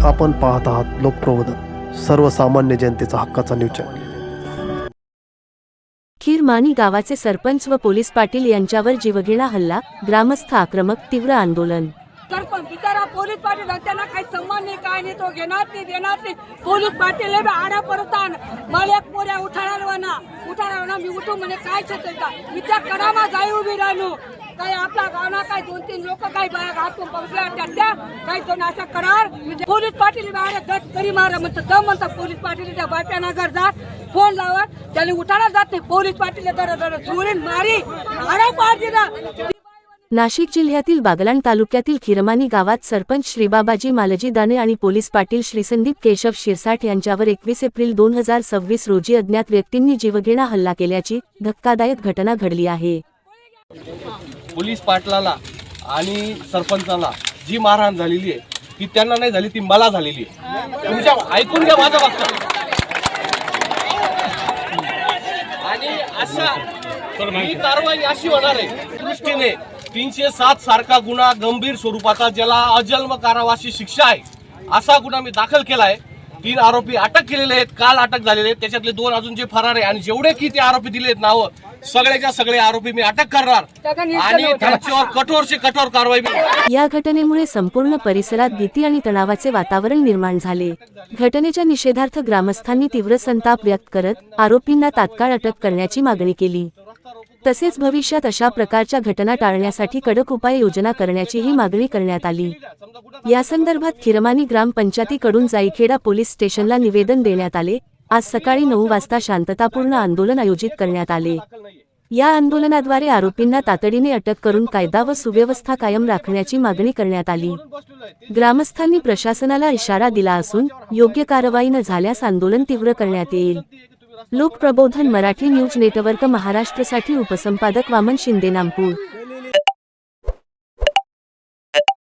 आपण पाहत आहात लोकप्रबोधन, सर्वसामान्य जनतेचा हक्काचा न्यूज चॅनल। खीरमानी गावाचे सरपंच व पोलीस पाटील यांच्यावर जीवघेणा हल्ला, ग्रामस्थ आक्रमक, तीव्र आंदोलन। सरपंच बिचारा पोलीस पाटील त्यांना काही सन्मान नाही, काय नाही, तो घेणार नाही देणार नाही। पोलीस पाटील हे आडा परतान मला एक पोऱ्या उठारावना मी उठू म्हणे काय छते का मी त्या कडामा जाई उभी राहणू काय आपला गावना काय 2-3 लोक काय बाया घातून पहुंचल्या त्या काय दोन अशा करार म्हणजे पोलीस पाटील बाहेर गट करी मारा म्हणतात दम म्हणतात पोलीस पाटील त्या बाप्यानगर जात फोन लावा त्याने उठायला जात नाही पोलीस पाटील दर चोरीन मारी आडा पाड दिला। नाशिक जिल्ह्यातील बागलाण तालुक्यातील खीरमानी गावात सरपंच श्रीबाबाजी मालजी दाने आणि पोलीस पाटील श्री संदीप केशव शिरसाट यांच्यावर 21 एप्रिल 2026 रोजी अज्ञात व्यक्तींनी जीवघेणा हल्ला केल्याची धक्कादायक घटना घडली आहे। पोलीस पाटलाला आणि सरपंचाला जी मारहाण झालेली आहे ती त्यांना नाही झाली, ती मला झालेली आहे। तुमच्या ऐकून घ्या माझं वक्तव्य। आणि अशा ही कारवाई अशी होणार आहे दृष्टीने 307 सारखा गुन्हा गंभीर स्वरूपाचा ज्याला अजन्म कारावासी शिक्षा आहे असा गुन्हा मी दाखल केलाय। 3 आरोपी अटक केलेले आहेत, काल अटक झालेले आहेत, त्याच्यातले 2 अजून जे फरार आहे आणि जेवढे की ते आरोपी दिले आहेत नाव सगळेच्या सगळे आरोपी मी अटक करणार आणि त्यांच्यावर कठोरशी कठोर कारवाई। या घटनेमुळे संपूर्ण परिसरात भीती आणि तणावाचे वातावरण निर्माण झाले। घटनेच्या निषेधार्थ ग्रामस्थांनी तीव्र संताप व्यक्त करत आरोपींना तात्काळ अटक करण्याची मागणी केली। तसेच भविष्यात अशा प्रकारच्या घटना टाळण्यासाठी कडक उपाययोजना करण्याचीही मागणी करण्यात आली। या संदर्भात खीरमानी ग्रामपंचायतीकडून जाईखेडा पोलीस स्टेशनला निवेदन देण्यात आले। आज सकाळी 9 वाजता शांततापूर्ण आंदोलन आयोजित करण्यात आले। या आंदोलनाद्वारे आरोपींना तातडीने अटक करून कायदा व सुव्यवस्था कायम राखण्याची मागणी करण्यात आली। ग्रामस्थांनी प्रशासनाला इशारा दिला असून योग्य कारवाई न झाल्यास आंदोलन तीव्र करण्यात येईल। लोकप्रबोधन मराठी न्यूज नेटवर्क महाराष्ट्रसाठी उपसंपादक वामन शिंदे, नामपूर।